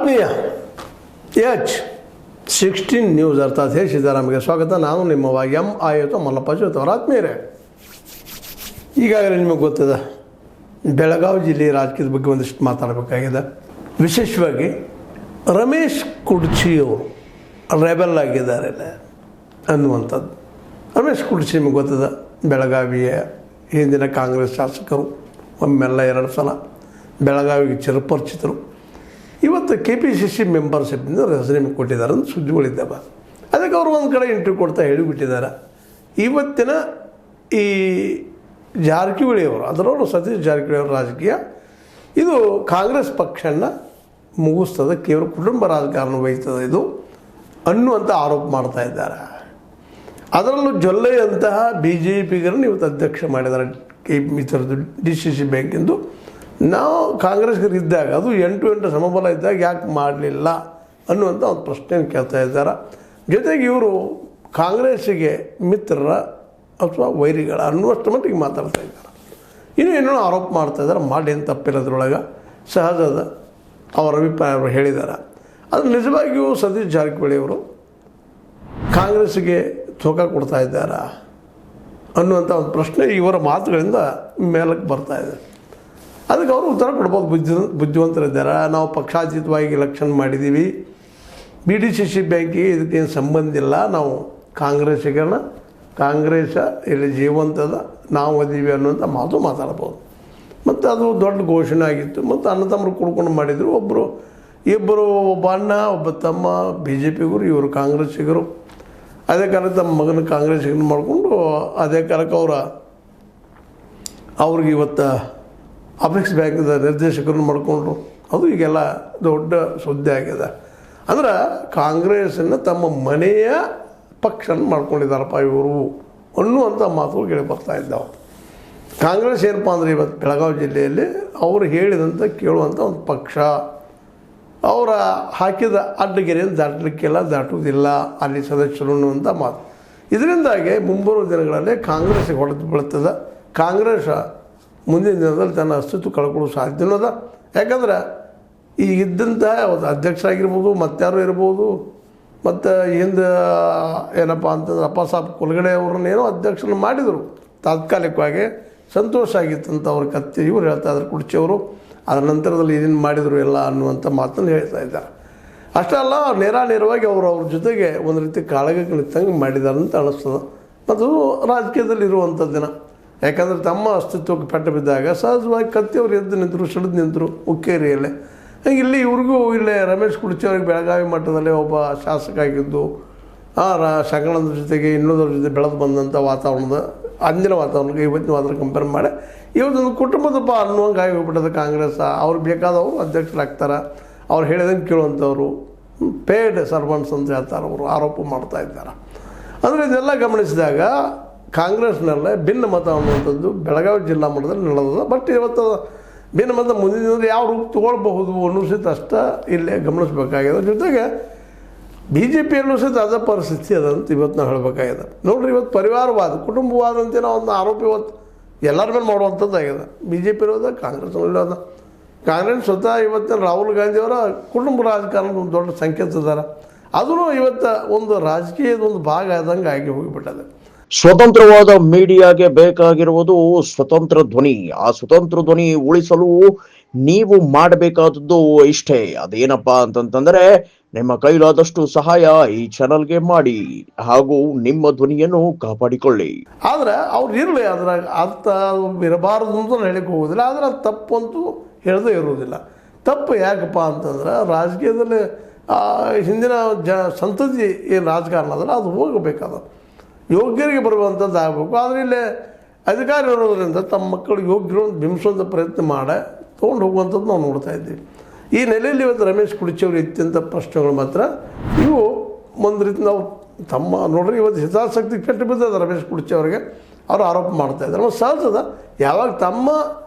ಆತ್ಮೀಯ H16 news ಅರ್ಥಾತ್ ಹೇ ಸಿದ್ದರಾಮಯ್ಯ ಸ್ವಾಗತ. ನಾನು ನಿಮ್ಮ ಆಯುತ ಮಲ್ಲಪ್ಪ ಅವರ ಆತ್ಮೀಯರೇ, ಈಗಾಗಲೇ ನಿಮಗೆ ಗೊತ್ತದ ಬೆಳಗಾವಿ ಜಿಲ್ಲೆಯ ರಾಜಕೀಯದ ಬಗ್ಗೆ ಒಂದಿಷ್ಟು ಮಾತಾಡಬೇಕಾಗಿದೆ. ವಿಶೇಷವಾಗಿ ರಮೇಶ್ ಕುಡ್ಚಿಯವರು ರೆಬೆಲ್ ಆಗಿದ್ದಾರೆ ಅನ್ನುವಂಥದ್ದು. ರಮೇಶ್ ಕುಡ್ಚಿ ನಿಮಗೆ ಗೊತ್ತದ, ಬೆಳಗಾವಿಯ ಹಿಂದಿನ ಕಾಂಗ್ರೆಸ್ ಶಾಸಕರು, ಒಮ್ಮೆಲ್ಲ 2 ಸಲ ಬೆಳಗಾವಿಗೆ ಚಿರಪರಿಚಿತರು. ಇವತ್ತು KPCC ಮೆಂಬರ್ಶಿಪ್ನಿಂದ ರಾಜೀನಾಮೆ ಕೊಟ್ಟಿದ್ದಾರೆ ಅಂತ ಸುದ್ದಿಗಳಿದ್ದಾವೆ. ಅದಕ್ಕೆ ಅವರು ಒಂದು ಕಡೆ ಇಂಟರ್ವ್ಯೂ ಕೊಡ್ತಾ ಹೇಳಿಬಿಟ್ಟಿದ್ದಾರೆ. ಇವತ್ತಿನ ಈ ಜಾರಕಿಹೊಳಿ ಅವರು, ಅದರವರು ಸತೀಶ್ ಜಾರಕಿಹೊಳಿ ಅವರ ರಾಜಕೀಯ ಇದು ಕಾಂಗ್ರೆಸ್ ಪಕ್ಷನ ಮುಗಿಸ್ತದೆ, ಕೇವಲ ಕುಟುಂಬ ರಾಜಕಾರಣ ವಹಿಸ್ತದೆ ಇದು ಅನ್ನುವಂಥ ಆರೋಪ ಮಾಡ್ತಾ ಇದ್ದಾರೆ. ಅದರಲ್ಲೂ ಜೊಲ್ಲೆಯಂತಹ BJPಗರನ್ನು ಇವತ್ತು ಅಧ್ಯಕ್ಷ ಮಾಡಿದ್ದಾರೆ. ಈ ಥರದ್ದು DCC ಬ್ಯಾಂಕಿಂದು ನಾವು ಕಾಂಗ್ರೆಸ್ಗರಿದ್ದಾಗ ಅದು 8 ಸಮಬಲ ಇದ್ದಾಗ ಯಾಕೆ ಮಾಡಲಿಲ್ಲ ಅನ್ನುವಂಥ ಒಂದು ಪ್ರಶ್ನೆಯನ್ನು ಕೇಳ್ತಾ ಇದ್ದಾರೆ. ಜೊತೆಗೆ ಇವರು ಕಾಂಗ್ರೆಸ್ಸಿಗೆ ಮಿತ್ರರ ಅಥವಾ ವೈರಿಗಳ ಅನ್ನುವಷ್ಟು ಮಟ್ಟಿಗೆ ಮಾತಾಡ್ತಾ ಇದ್ದಾರೆ. ಇನ್ನೂ ಆರೋಪ ಮಾಡ್ತಾ ಇದ್ದಾರೆ. ಮಾಡಿ ಏನು ತಪ್ಪಿರೋದ್ರೊಳಗೆ ಸಹಜದ ಅವರ ಅಭಿಪ್ರಾಯ ಅವರು ಹೇಳಿದ್ದಾರೆ. ಅದು ನಿಜವಾಗಿಯೂ ಸತೀಶ್ ಜಾರಕಿಹೊಳಿ ಅವರು ಕಾಂಗ್ರೆಸ್ಸಿಗೆ ತೂಕ ಕೊಡ್ತಾ ಇದ್ದಾರಾ ಅನ್ನುವಂಥ ಒಂದು ಪ್ರಶ್ನೆ ಇವರ ಮಾತುಗಳಿಂದ ಮೇಲಕ್ಕೆ ಬರ್ತಾ ಇದೆ. ಅದಕ್ಕೆ ಅವರು ಉತ್ತರ ಕೊಡ್ಬೋದು. ಬುದ್ಧಿವಂತರಿದ್ದಾರೆ. ನಾವು ಪಕ್ಷಾತೀತವಾಗಿ ಎಲೆಕ್ಷನ್ ಮಾಡಿದ್ದೀವಿ, BDCC ಬ್ಯಾಂಕಿಗೆ ಇದಕ್ಕೇನು ಸಂಬಂಧ ಇಲ್ಲ, ನಾವು ಕಾಂಗ್ರೆಸ್ಸಿಗರನ್ನ ಕಾಂಗ್ರೆಸ್ ಇಲ್ಲಿ ಜೀವಂತದ, ನಾವು ಅದೀವಿ ಅನ್ನುವಂಥ ಮಾತು ಮಾತಾಡ್ಬೋದು. ಮತ್ತು ಅದು ದೊಡ್ಡ ಘೋಷಣೆ ಆಗಿತ್ತು. ಮತ್ತು ಅಣ್ಣ ತಮ್ಮರು ಕುಡ್ಕೊಂಡು ಮಾಡಿದರು. ಇಬ್ಬರು ಒಬ್ಬ ಅಣ್ಣ ಒಬ್ಬ ತಮ್ಮ BJPಗರು, ಇವರು ಕಾಂಗ್ರೆಸ್ಸಿಗರು. ಅದೇ ಕಾಲಕ್ಕೆ ತಮ್ಮ ಮಗನ ಕಾಂಗ್ರೆಸ್ಸಿಗರನ್ನು ಮಾಡಿಕೊಂಡು ಅದೇ ಕಾಲಕ್ಕೆ ಅವ್ರಿಗೆ ಇವತ್ತು ಅಪೆಕ್ಸ್ ಬ್ಯಾಂಕ್ದ ನಿರ್ದೇಶಕರನ್ನು ಮಾಡಿಕೊಂಡ್ರು. ಅದು ಈಗೆಲ್ಲ ದೊಡ್ಡ ಸುದ್ದಿ ಆಗಿದೆ. ಅಂದ್ರೆ ಕಾಂಗ್ರೆಸ್ಸನ್ನು ತಮ್ಮ ಮನೆಯ ಪಕ್ಷನ ಮಾಡ್ಕೊಂಡಿದ್ದಾರಪ್ಪ ಇವರು ಅನ್ನುವಂಥ ಮಾತುಗಳು ಕೇಳಿ ಬರ್ತಾ ಇದ್ದಾವೆ. ಕಾಂಗ್ರೆಸ್ ಏನಪ್ಪ ಅಂದರೆ ಇವತ್ತು ಬೆಳಗಾವಿ ಜಿಲ್ಲೆಯಲ್ಲಿ ಅವರು ಹೇಳಿದಂಥ ಕೇಳುವಂಥ ಒಂದು ಪಕ್ಷ. ಅವರ ಹಾಕಿದ ಅಡ್ಡಗೆರೆಯನ್ನು ದಾಟುವುದಿಲ್ಲ ಅಲ್ಲಿ ಸದಸ್ಯರು ಅನ್ನುವಂಥ ಮಾತು. ಇದರಿಂದಾಗಿ ಮುಂಬರುವ ದಿನಗಳಲ್ಲಿ ಕಾಂಗ್ರೆಸ್ಸಿಗೆ ಹೊಡೆದು ಬೀಳ್ತದೆ. ಕಾಂಗ್ರೆಸ್ ಮುಂದಿನ ದಿನದಲ್ಲಿ ತನ್ನ ಅಸ್ತಿತ್ವ ಕಳ್ಕೊಳ್ಳೋ ಸಾಧ್ಯನೂ ಅದ. ಯಾಕಂದ್ರೆ ಈಗ ಇದ್ದಂತಹ ಅಧ್ಯಕ್ಷರಾಗಿರ್ಬೋದು, ಮತ್ತಾರು ಇರ್ಬೋದು, ಮತ್ತು ಹಿಂದೆ ಏನಪ್ಪ ಅಂತಂದ್ರೆ ಅಪ್ಪಸಾಬ್ ಕುಲಗಡೆ ಅವ್ರನ್ನೇನೋ ಅಧ್ಯಕ್ಷರನ್ನು ಮಾಡಿದರು ತಾತ್ಕಾಲಿಕವಾಗಿ. ಸಂತೋಷ ಆಗಿತ್ತಂತ ಅವ್ರ ಕತ್ತಿ ಇವ್ರು ಹೇಳ್ತಾ ಇದ್ದಾರೆ ಕುಡ್ಚಿಯವರು. ಅದರ ನಂತರದಲ್ಲಿ ಏನೇನು ಮಾಡಿದರು ಎಲ್ಲ ಅನ್ನುವಂಥ ಮಾತನ್ನು ಹೇಳ್ತಾ ಇದ್ದಾರೆ. ಅಷ್ಟೇ ಅಲ್ಲ, ನೇರವಾಗಿ ಅವ್ರ ಜೊತೆಗೆ ಒಂದು ರೀತಿ ಕಾಳಗಕ್ಕೆ ನಿಂತಂಗೆ ಮಾಡಿದ್ದಾರೆ ಅಂತ ಅನ್ನಿಸ್ತದೆ. ಮತ್ತು ರಾಜಕೀಯದಲ್ಲಿ ಇರುವಂಥದ್ದಿನ. ಯಾಕಂದರೆ ತಮ್ಮ ಅಸ್ತಿತ್ವಕ್ಕೆ ಪೆಟ್ಟು ಬಿದ್ದಾಗ ಸಹಜವಾಗಿ ಕತ್ತಿಯವರು ಎದ್ದು ನಿಂತರು, ಸಿಡಿದು ನಿಂತರು ಹುಕ್ಕೇರಿಯಲ್ಲೇ. ಹಂಗೆ ಇಲ್ಲಿ ಇವ್ರಿಗೂ ಇಲ್ಲೇ ರಮೇಶ್ ಕುಡ್ಚಿ ಅವ್ರಿಗೆ ಬೆಳಗಾವಿ ಮಟ್ಟದಲ್ಲಿ ಒಬ್ಬ ಶಾಸಕ ಆಗಿದ್ದು, ಸಂಗಣದ ಜೊತೆಗೆ ಇನ್ನೊಂದರ ಜೊತೆ ಬೆಳೆದು ಬಂದಂಥ ವಾತಾವರಣದ ಅಂದಿನ ವಾತಾವರಣಕ್ಕೆ ಇವತ್ತಿನ ವಾತಾವರಣ ಕಂಪೇರ್ ಮಾಡಿ ಇವತ್ತೊಂದು ಕುಟುಂಬದಪ್ಪ ಅನ್ನುವಂಗೆ ಆಗಿ ಹೋಗ್ಬಿಟ್ಟದ ಕಾಂಗ್ರೆಸ್. ಅವ್ರು ಬೇಕಾದವರು ಅಧ್ಯಕ್ಷರಾಗ್ತಾರೆ, ಅವ್ರು ಹೇಳಿದಂಗೆ ಕೇಳುವಂಥವ್ರು ಪೇಯ್ಡ್ ಸರ್ವೆಂಟ್ಸ್ ಅಂತ ಹೇಳ್ತಾರೆ, ಅವರು ಆರೋಪ ಮಾಡ್ತಾ ಇದ್ದಾರೆ. ಅಂದರೆ ಇದೆಲ್ಲ ಗಮನಿಸಿದಾಗ ಕಾಂಗ್ರೆಸ್ನಲ್ಲೇ ಭಿನ್ನ ಮತ ಅನ್ನುವಂಥದ್ದು ಬೆಳಗಾವಿ ಜಿಲ್ಲಾ ಮಟ್ಟದಲ್ಲಿ ನಡೆದದ. ಬಟ್ ಇವತ್ತು ಭಿನ್ನ ಮತ ಮುಂದಿನ ದಿನದಲ್ಲಿ ಯಾವ ರೂಪ ತೊಗೊಳ್ಬಹುದು ಅನ್ನೋ ಸಹಿತ ಅಷ್ಟೇ ಇಲ್ಲೇ ಗಮನಿಸಬೇಕಾಗಿದೆ. ಜೊತೆಗೆ BJPಯಲ್ಲೂ ಸಹಿತ ಅದ ಪರಿಸ್ಥಿತಿ ಅದಂತ ಇವತ್ತು ನಾವು ಹೇಳಬೇಕಾಗಿದೆ. ನೋಡಿರಿ, ಇವತ್ತು ಪರಿವಾರವಾದ ಕುಟುಂಬವಾದ ಅಂತೇನೋ ಒಂದು ಆರೋಪ ಇವತ್ತು ಎಲ್ಲರ ಮೇಲೆ ಮಾಡುವಂಥದ್ದಾಗಿದೆ. BJP ಇರೋದ, ಕಾಂಗ್ರೆಸ್ನಲ್ಲೂ ಅದ. ಕಾಂಗ್ರೆಸ್ ಸ್ವತಃ ಇವತ್ತಿನ ರಾಹುಲ್ ಗಾಂಧಿಯವರ ಕುಟುಂಬ ರಾಜಕಾರಣದ ಒಂದು ದೊಡ್ಡ ಸಂಕೇತ ಇದ್ದಾರೆ. ಅದೂ ಇವತ್ತು ಒಂದು ರಾಜಕೀಯದ ಒಂದು ಭಾಗ ಆದಂಗೆ ಆಗಿ ಹೋಗಿಬಿಟ್ಟದೆ. ಸ್ವತಂತ್ರವಾದ ಮೀಡಿಯಾಗೆ ಬೇಕಾಗಿರುವುದು ಸ್ವತಂತ್ರ ಧ್ವನಿ. ಆ ಸ್ವತಂತ್ರ ಧ್ವನಿ ಉಳಿಸಲು ನೀವು ಮಾಡಬೇಕಾದದ್ದು ಇಷ್ಟೇ. ಅದೇನಪ್ಪಾ ಅಂತಂತಂದ್ರೆ, ನಿಮ್ಮ ಕೈಲಾದಷ್ಟು ಸಹಾಯ ಈ ಚಾನಲ್ಗೆ ಮಾಡಿ ಹಾಗೂ ನಿಮ್ಮ ಧ್ವನಿಯನ್ನು ಕಾಪಾಡಿಕೊಳ್ಳಿ. ಆದ್ರೆ ಅವ್ರು ಇರಲಿ, ಅದ್ರಾಗ ಅರ್ಥ ಇರಬಾರದು ಅಂತ ಹೇಳಿಕ್ಕೆ ಹೋಗೋದಿಲ್ಲ. ಆದರೆ ಅದು ತಪ್ಪು ಅಂತೂ ಹೇಳದೇ ಇರೋದಿಲ್ಲ. ತಪ್ಪು ಯಾಕಪ್ಪ ಅಂತಂದ್ರೆ, ರಾಜಕೀಯದಲ್ಲಿ ಹಿಂದಿನ ಸಂತತಿ ಏನು ರಾಜಕಾರಣ ಅದಲ್ಲ, ಅದು ಹೋಗಬೇಕಾದ ಯೋಗ್ಯರಿಗೆ ಬರುವಂಥದ್ದು ಆಗಬೇಕು. ಆದರೆ ಇಲ್ಲೇ ಅಧಿಕಾರ ಇರೋದ್ರಿಂದ ತಮ್ಮ ಮಕ್ಕಳು ಯೋಗ್ಯರು ಬಿಂಬಿಸುವಂಥ ಪ್ರಯತ್ನ ಮಾಡಿ ತೊಗೊಂಡು ಹೋಗುವಂಥದ್ದು ನಾವು ನೋಡ್ತಾ ಇದ್ದೀವಿ. ಈ ನೆಲೆಯಲ್ಲಿ ಇವತ್ತು ರಮೇಶ್ ಕುಡ್ಚಿ ಅವರು ಇತ್ಯಂಥ ಪ್ರಶ್ನೆಗಳು ಮಾತ್ರ ಇವು ಒಂದು ರೀತಿ ನಾವು ತಮ್ಮ ನೋಡ್ರಿ ಇವತ್ತು ಹಿತಾಸಕ್ತಿ ಕೆಟ್ಟು ಬಿದ್ದದ ರಮೇಶ್ ಕುಡ್ಚಿ ಅವರಿಗೆ ಅವರು ಆರೋಪ ಮಾಡ್ತಾ ಇದ್ದಾರೆ. ಮತ್ತು ಸಹಜದ ಯಾವಾಗ ತಮ್ಮ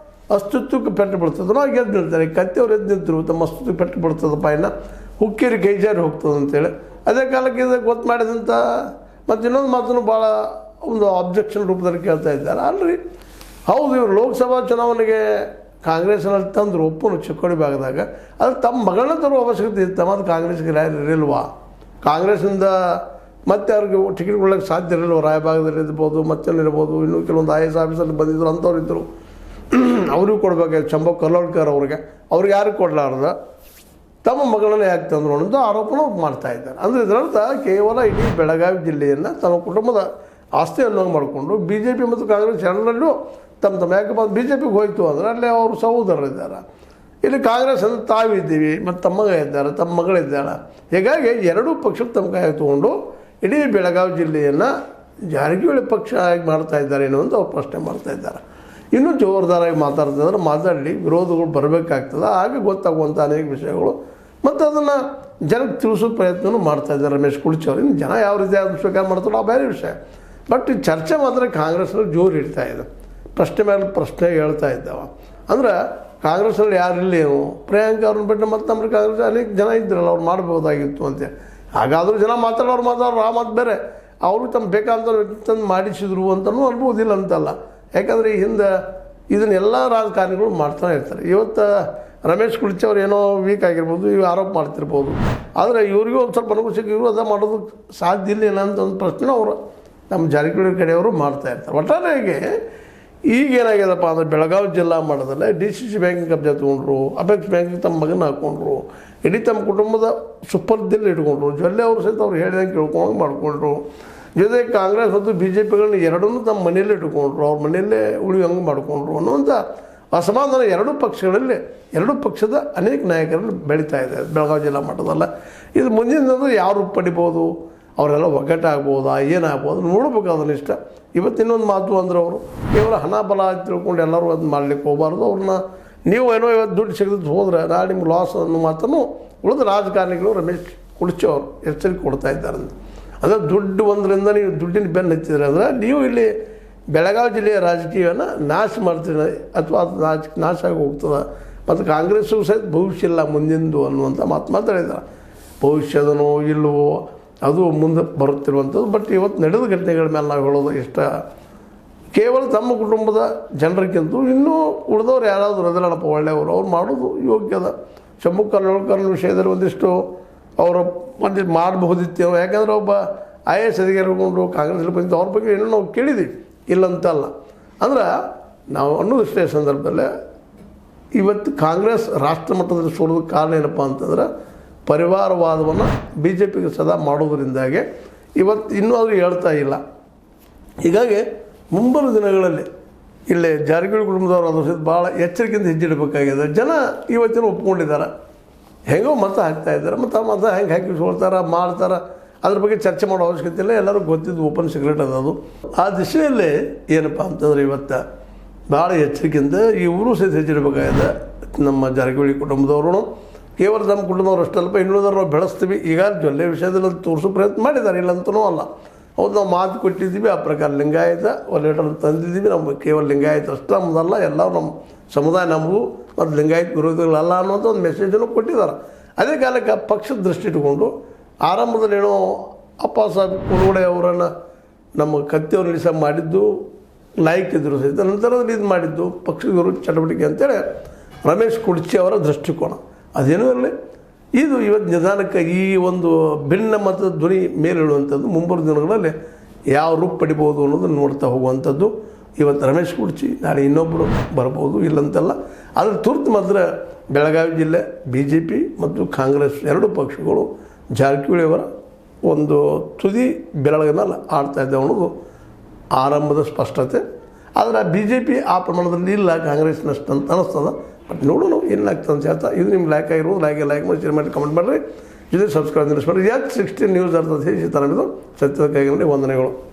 ಅಸ್ತಿತ್ವಕ್ಕೆ ಪೆಟ್ಟು ಬೀಳ್ತದೋ ನಾವು ಗೆದ್ದು ನಿಲ್ತಾರೆ. ಕತ್ತಿ ಅವ್ರು ಎದ್ದು ನಿಂತರು, ತಮ್ಮ ಅಸ್ತಿತ್ವಕ್ಕೆ ಪೆಟ್ಟು ಬೀಳ್ತದಪ್ಪ, ಇನ್ನು ಹುಕ್ಕೇರಿ ಕೈಜಾರಿ ಹೋಗ್ತದೆ ಅಂತೇಳಿ ಅದೇ ಕಾಲಕ್ಕೆ ಇದು ಗೊತ್ತು ಮಾಡಿದಂಥ ಮತ್ತು ಇನ್ನೊಂದು ಮಾತನ್ನು ಭಾಳ ಒಂದು ಅಬ್ಜೆಕ್ಷನ್ ರೂಪದಲ್ಲಿ ಕೇಳ್ತಾ ಇದ್ದಾರೆ. ಅಲ್ರಿ, ಹೌದು, ಇವರು ಲೋಕಸಭಾ ಚುನಾವಣೆಗೆ ಕಾಂಗ್ರೆಸ್ನಲ್ಲಿ ತಂದರು ಒಪ್ಪನು ಚಿಕ್ಕೋಡಿ ಭಾಗದಾಗ ಅದು ತಮ್ಮ ಮಗಳನ್ನ ತರುವ ಅವಶ್ಯಕತೆ ಇತ್ತು. ಮತ್ತು ಕಾಂಗ್ರೆಸ್ಗೆ ಯಾರು ಇರಲಿಲ್ವಾ? ಕಾಂಗ್ರೆಸ್ಸಿಂದ ಮತ್ತೆ ಅವ್ರಿಗೆ ಟಿಕೆಟ್ ಕೊಡೋಕ್ಕೆ ಸಾಧ್ಯ ಇರಲಿಲ್ಲ. ರಾಯಭಾಗದಲ್ಲಿ ಇರ್ಬೋದು, ಮತ್ತೇನಿರ್ಬೋದು, ಇನ್ನೂ ಕೆಲವೊಂದು IAS ಆಫೀಸಲ್ಲಿ ಬಂದಿದ್ದರು, ಅಂಥವ್ರು ಇದ್ದರು. ಅವ್ರಿಗೂ ಕೊಡಬೇಕಾಗಿತ್ತು. ಶಂಭು ಕಲ್ಲೋಳ್ಕರ್ ಅವ್ರಿಗೆ ಯಾರು ಕೊಡಲಾರ್ದ ತಮ್ಮ ಮಗಳನ್ನ ಯಾಕೆ ತಂದರು ಅನ್ನೋದು ಆರೋಪನ ಮಾಡ್ತಾಯಿದ್ದಾರೆ. ಅಂದರೆ ಇದರರ್ಥ ಕೇವಲ ಇಡೀ ಬೆಳಗಾವಿ ಜಿಲ್ಲೆಯನ್ನು ತಮ್ಮ ಕುಟುಂಬದ ಆಸ್ತಿ ಅನ್ನೋಂಗೆ ಮಾಡಿಕೊಂಡು BJP ಮತ್ತು ಕಾಂಗ್ರೆಸ್ ಎರಡರಲ್ಲೂ ತಮ್ಮ ಯಾಕಪ್ಪ BJPಗೆ ಹೋಯಿತು ಅಂದರೆ ಅಲ್ಲಿ ಅವರು ಸಹೋದರರಿದ್ದಾರೆ. ಇಲ್ಲಿ ಕಾಂಗ್ರೆಸ್ ಅಂದರೆ ತಾವಿದ್ದೀವಿ ಮತ್ತು ತಮ್ಮ ಮಗ ಇದ್ದಾರೆ, ತಮ್ಮ ಮಗಳಿದ್ದಾರೆ. ಹೀಗಾಗಿ ಎರಡೂ ಪಕ್ಷಕ್ಕೆ ತಮ್ಮ ಕೈ ತೊಗೊಂಡು ಇಡೀ ಬೆಳಗಾವಿ ಜಿಲ್ಲೆಯನ್ನು ಜಾರಕಿಹೊಳಿ ಪಕ್ಷ ಆಗಿ ಮಾಡ್ತಾ ಇದ್ದಾರೆ ಅನ್ನೋ ಅಂತ ಅವ್ರು ಪ್ರಶ್ನೆ ಮಾಡ್ತಾಯಿದ್ದಾರೆ. ಇನ್ನೂ ಜೋರ್ದಾರಾಗಿ ಮಾತಾಡ್ತಿದ್ರೆ ಮಾತಾಡಲಿ, ವಿರೋಧಗಳು ಬರಬೇಕಾಗ್ತದೆ. ಆಗ ಗೊತ್ತಾಗುವಂಥ ಅನೇಕ ವಿಷಯಗಳು ಮತ್ತು ಅದನ್ನು ಜನಕ್ಕೆ ತಿಳಿಸೋ ಪ್ರಯತ್ನವೂ ಮಾಡ್ತಾಯಿದ್ದಾರೆ ರಮೇಶ್ ಕುರ್ಚಿಯವರು. ಇನ್ನು ಜನ ಯಾವ ರೀತಿ ಅದನ್ನು ಸ್ವೀಕಾರ ಮಾಡ್ತಾರೋ ಆ ಬೇರೆ ವಿಷಯ. ಬಟ್ ಈ ಚರ್ಚೆ ಮಾತ್ರ ಕಾಂಗ್ರೆಸ್ನಲ್ಲಿ ಜೋರು ಇಡ್ತಾ ಇದೆ. ಪ್ರಶ್ನೆ ಮೇಲೆ ಪ್ರಶ್ನೆ ಹೇಳ್ತಾ ಇದ್ದಾವ. ಅಂದ್ರೆ ಕಾಂಗ್ರೆಸ್ನಲ್ಲಿ ಯಾರಿಲ್ಲ ಏನು, ಪ್ರಿಯಾಂಕಾ ಅವ್ರನ್ನ ಬಿಟ್ಟು ಮತ್ತು ನಮ್ಮ ಕಾಂಗ್ರೆಸ್ ಅನೇಕ ಜನ ಇದ್ರಲ್ಲ, ಅವ್ರು ಮಾಡ್ಬೋದಾಗಿತ್ತು ಅಂತೇಳಿ. ಹಾಗಾದರೂ ಜನ ಮಾತಾಡೋರು ಆ ಮಾತು ಬೇರೆ. ಅವರು ತಮ್ಮ ಬೇಕಾದಂಥ ತಂದು ಮಾಡಿಸಿದ್ರು ಅಂತಲೂ ಅನ್ಬೋದಿಲ್ಲ ಅಂತಲ್ಲ. ಯಾಕಂದರೆ ಈ ಹಿಂದೆ ಇದನ್ನೆಲ್ಲ ರಾಜಕಾರಣಿಗಳು ಮಾಡ್ತಾನೆ ಇರ್ತಾರೆ. ಇವತ್ತು ರಮೇಶ್ ಕುರ್ಚಿ ಅವ್ರು ಏನೋ ವೀಕ್ ಆಗಿರ್ಬೋದು, ಇವು ಆರೋಪ ಮಾಡ್ತಿರ್ಬೋದು. ಆದರೆ ಇವ್ರಿಗೂ ಒಂದು ಸ್ವಲ್ಪ ಅನುಕೂಲ ಇವರು ಅದ ಮಾಡೋದಕ್ಕೆ ಸಾಧ್ಯ ಇಲ್ಲ ಏನಂತ ಒಂದು ಪ್ರಶ್ನೆ ಅವರು ನಮ್ಮ ಜಾರಕಿಹೊಳಿ ಕಡೆಯವರು ಮಾಡ್ತಾಯಿರ್ತಾರೆ. ಒಟ್ಟಾರೆಯಾಗಿ ಈಗೇನಾಗ್ಯದಪ್ಪ ಅಂದರೆ ಬೆಳಗಾವಿ ಜಿಲ್ಲಾ ಮಟ್ಟದಲ್ಲೇ DCC ಬ್ಯಾಂಕಿಗೆ ಕಬ್ಜಾ ತೊಗೊಂಡ್ರು, ಅಪೆಕ್ಸ್ ಬ್ಯಾಂಕಿಗೆ ತಮ್ಮ ಮಗನ ಹಾಕ್ಕೊಂಡ್ರು, ಇಡೀ ತಮ್ಮ ಕುಟುಂಬದ ಸುಪರ್ದಿಲ್ಲಿ ಇಟ್ಕೊಂಡ್ರು. ಜೊಲ್ಲೆ ಅವರು ಸಹಿತ ಅವ್ರು ಹೇಳಿದಂಗೆ ಕೇಳ್ಕೊಂಡು ಮಾಡಿಕೊಂಡ್ರು. ಜೊತೆಗೆ ಕಾಂಗ್ರೆಸ್ ಮತ್ತು BJPಗಳನ್ನ ಎರಡನ್ನೂ ತಮ್ಮ ಮನೆಯಲ್ಲೇ ಇಟ್ಕೊಂಡ್ರು, ಅವ್ರ ಮನೆಯಲ್ಲೇ ಉಳಿಯೋಂಗೆ ಮಾಡಿಕೊಂಡ್ರು ಅನ್ನುವಂಥ ಅಸಮಾಧಾನ ಎರಡೂ ಪಕ್ಷಗಳಲ್ಲಿ, ಎರಡೂ ಪಕ್ಷದ ಅನೇಕ ನಾಯಕರಲ್ಲಿ ಬೆಳೀತಾ ಇದೆ ಬೆಳಗಾವಿ ಜಿಲ್ಲಾ ಮಟ್ಟದಲ್ಲ. ಇದು ಮುಂದಿನದು ಯಾವ ರೂಪ ಪಡಿಬೋದು, ಅವರೆಲ್ಲ ಒಗ್ಗಟ್ಟಾಗ್ಬೋದಾ, ಏನಾಗ್ಬೋದು ನೋಡ್ಬೇಕು. ಅದನ್ನ ಇಷ್ಟ. ಇವತ್ತು ಇನ್ನೊಂದು ಮಾತು ಅಂದ್ರೆ ಅವರು ಕೇವಲ ಹಣ ಬಲ ತಿಳ್ಕೊಂಡು ಎಲ್ಲರೂ ಅದನ್ನ ಮಾಡಲಿಕ್ಕೆ ಹೋಗಬಾರ್ದು. ಅವ್ರನ್ನ ನೀವು ಏನೋ ಇವತ್ತು ದುಡ್ಡು ಸಿಗದ್ದು ಹೋದ್ರೆ ನಾಳೆ ನಿಮ್ಗೆ ಲಾಸ್ ಅನ್ನೋ ಮಾತನ್ನು ಉಳಿದ ರಾಜಕಾರಣಿಗಳು ರಮೇಶ್ ಕುರ್ಚಿ ಅವರು ಎಚ್ಚರಿಕೆ ಕೊಡ್ತಾ ಇದ್ದಾರೆ. ಅಂದರೆ ದುಡ್ಡು ಒಂದರಿಂದ ನೀವು ದುಡ್ಡಿನ ಬೆನ್ನು ಹಚ್ಚಿದ್ರೆ ಅಂದರೆ ನೀವು ಇಲ್ಲಿ ಬೆಳಗಾವಿ ಜಿಲ್ಲೆಯ ರಾಜಕೀಯವನ್ನು ನಾಶ ಮಾಡ್ತೀರಿ ಅಥವಾ ಅದು ನಾಶ ಆಗಿ ಹೋಗ್ತದೆ. ಮತ್ತು ಕಾಂಗ್ರೆಸ್ಸು ಸಹಿತ ಭವಿಷ್ಯ ಇಲ್ಲ ಮುಂದಿಂದು ಅನ್ನುವಂಥ ಮಾತು ಮಾತಾಡಿದ್ದಾರೆ. ಭವಿಷ್ಯದನೋ ಇಲ್ಲವೋ ಅದು ಮುಂದೆ ಬರುತ್ತಿರುವಂಥದ್ದು. ಬಟ್ ಇವತ್ತು ನಡೆದ ಘಟನೆಗಳ ಮೇಲೆ ನಾವು ಹೇಳೋದು ಇಷ್ಟ, ಕೇವಲ ತಮ್ಮ ಕುಟುಂಬದ ಜನರಿಗಿಂತೂ ಇನ್ನೂ ಉಳಿದವ್ರು ಯಾರಾದರೂ ಅದರಲ್ಲಪ್ಪ ಒಳ್ಳೆಯವರು, ಅವ್ರು ಮಾಡೋದು ಯೋಗ್ಯದ. ಶಂಭು ಕಲ್ಲೋಳ್ಕರ್ನ ವಿಷಯದಲ್ಲಿ ಒಂದಿಷ್ಟು ಅವರು ಒಂದಿಷ್ಟು ಮಾಡಬಹುದಿತ್ತೇನೋ. ಯಾಕಂದರೆ ಒಬ್ಬ IAS ಅಧಿಕಾರಿಕೊಂಡು ಕಾಂಗ್ರೆಸ್ಸಲ್ಲಿ ಬಂದಿದ್ದು ಅವ್ರ ಬಗ್ಗೆ ಏನೋ ನಾವು ಕೇಳಿದ್ದೀವಿ, ಇಲ್ಲಂತಲ್ಲ. ಅಂದ್ರೆ ನಾವು ಅನ್ನೋದಿಷ್ಟೇ ಸಂದರ್ಭದಲ್ಲೇ ಇವತ್ತು ಕಾಂಗ್ರೆಸ್ ರಾಷ್ಟ್ರ ಮಟ್ಟದಲ್ಲಿ ಸೋಲೋದಕ್ಕೆ ಕಾರಣ ಏನಪ್ಪ ಅಂತಂದ್ರೆ ಪರಿವಾರವಾದವನ್ನು BJPಗೆ ಸದಾ ಮಾಡೋದರಿಂದಾಗೆ ಇವತ್ತು ಇನ್ನೂ ಅವರು ಹೇಳ್ತಾ ಇಲ್ಲ. ಹೀಗಾಗಿ ಮುಂಬರುವ ದಿನಗಳಲ್ಲಿ ಇಲ್ಲೇ ಜಾರಕಿಹೊಳಿ ಕುಟುಂಬದವರು ಅದ್ರ ಸಹಿತ ಭಾಳ ಎಚ್ಚರಿಕೆಯಿಂದ ಹೆಜ್ಜಿಡಬೇಕಾಗಿದೆ. ಜನ ಇವತ್ತಿನ ಒಪ್ಕೊಂಡಿದ್ದಾರೆ, ಹೆಂಗೋ ಮತ ಹಾಕ್ತಾಯಿದ್ದಾರೆ. ಮತ್ತು ಆ ಮತ ಹೆಂಗೆ ಹಾಕಿ ಸೋಳ್ತಾರೆ ಮಾಡ್ತಾರೆ ಅದ್ರ ಬಗ್ಗೆ ಚರ್ಚೆ ಮಾಡೋ ಅವಶ್ಯಕತೆ ಇಲ್ಲ. ಎಲ್ಲರೂ ಗೊತ್ತಿದ್ದು ಓಪನ್ ಸೀಕ್ರೆಟ್ ಅದು. ಆ ದಿಶೆಯಲ್ಲಿ ಏನಪ್ಪ ಅಂತಂದ್ರೆ ಇವತ್ತು ಭಾಳ ಎಚ್ಚರಿಕೆಯಿಂದ ಇವರು ಸಹಿತ ಹೆಜ್ಜಿಡಬೇಕಾಗಿದೆ. ನಮ್ಮ ಜಾರಕಿಹೊಳಿ ಕುಟುಂಬದವರು ಕೇವಲ ನಮ್ಮ ಕುಟುಂಬದವ್ರು ಅಷ್ಟಲ್ಪ, ಇನ್ನುಳಿದವ್ರು ನಾವು ಬೆಳೆಸ್ತೀವಿ. ಈಗ ಜೊಲ್ಲೆ ವಿಷಯದಲ್ಲಿ ತೋರಿಸೋ ಪ್ರಯತ್ನ ಮಾಡಿದ್ದಾರೆ, ಇಲ್ಲಂತನೂ ಅಲ್ಲ. ಹೌದು, ನಾವು ಮಾತು ಕೊಟ್ಟಿದ್ದೀವಿ, ಆ ಪ್ರಕಾರ ಲಿಂಗಾಯತ ಲೆಟರ್ ತಂದಿದ್ದೀವಿ. ನಮ್ಮ ಕೇವಲ ಲಿಂಗಾಯತ ಅಷ್ಟೇ ನಮ್ಮದಲ್ಲ, ಎಲ್ಲರೂ ನಮ್ಮ ಸಮುದಾಯ ನಮ್ಮದು ಮತ್ತು ಲಿಂಗಾಯತ ವಿರೋಧಿಗಳಲ್ಲ ಅನ್ನೋಂಥ ಒಂದು ಮೆಸೇಜನ್ನು ಕೊಟ್ಟಿದ್ದಾರೆ. ಅದೇ ಕಾಲಕ್ಕೆ ಪಕ್ಷದ ದೃಷ್ಟಿ ಇಟ್ಕೊಂಡು ಆರಂಭದಲ್ಲೇನೋ ಅಪ್ಪ ಸಾಹೇಬ್ ಕುರುಗಡೆ ಅವರನ್ನು ನಮ್ಮ ಕತ್ತಿಯವ್ರ ನಿಲ್ಲಿಸ ಮಾಡಿದ್ದು ಲೈಕ್ ಇದ್ದರು ಸಹಿತ, ನಂತರದಲ್ಲಿ ಇದು ಮಾಡಿದ್ದು ಪಕ್ಷದ ವಿರೋಧ ಚಟುವಟಿಕೆ ಅಂತೇಳಿ ರಮೇಶ್ ಕುರ್ಚಿ ಅವರ ದೃಷ್ಟಿಕೋನ. ಅದೇನೂ ಇರಲಿ, ಇದು ಇವತ್ತು ನಿಧಾನಕ್ಕೆ ಈ ಒಂದು ಭಿನ್ನ ಮತದ ಧ್ವನಿ ಮೇಲಿಡುವಂಥದ್ದು ಮುಂಬರುವ ದಿನಗಳಲ್ಲಿ ಯಾವ ರೂಪ ಪಡಿಬೋದು ಅನ್ನೋದನ್ನು ನೋಡ್ತಾ ಹೋಗುವಂಥದ್ದು. ಇವತ್ತು ರಮೇಶ್ ಕುರ್ಚಿ, ನಾಳೆ ಇನ್ನೊಬ್ಬರು ಬರ್ಬೋದು, ಇಲ್ಲಂತಲ್ಲ. ಆದರೆ ತುರ್ತು ಮಾತ್ರ ಬೆಳಗಾವಿ ಜಿಲ್ಲೆ BJP ಮತ್ತು ಕಾಂಗ್ರೆಸ್ ಎರಡೂ ಪಕ್ಷಗಳು ಜಾರಕಿಹೊಳಿಯವರ ಒಂದು ತುದಿ ಬೆರಳಿನ ಮೇಲೆ ಆಡ್ತಾ ಇದ್ದಾವೆ ಅನ್ನೋದು ಆರಂಭದ ಸ್ಪಷ್ಟತೆ. ಆದರೆ BJP ಆ ಪ್ರಮಾಣದಲ್ಲಿ ಇಲ್ಲ ಕಾಂಗ್ರೆಸ್ನಷ್ಟು ಅಂತ ಅನ್ನಿಸ್ತದೆ. ಬಟ್ ನೋಡೋಣ ಏನಾಗ್ತದೆ ಅಂತ ಹೇಳ್ತಾ, ಇದು ನಿಮ್ಗೆ ಲೈಕ್ ಆಗಿರೋದು ಲೈಕ್ ಮಾಡಿ, ಶೇರ್ ಮಾಡಿ, ಕಮೆಂಟ್ ಮಾಡಿರಿ. ಜೊತೆ ಸಬ್ಸ್ಕ್ರೈಬ್ ನಿಲ್ಲಿಸ್ಬೇಡಿ. H16 ನ್ಯೂಸ್ ಅರ್ಥದ ಹೇಗೆ ತರ ಸತ್ಯದ ಕೈಗೊಂಡು ವಂದನೆಗಳು.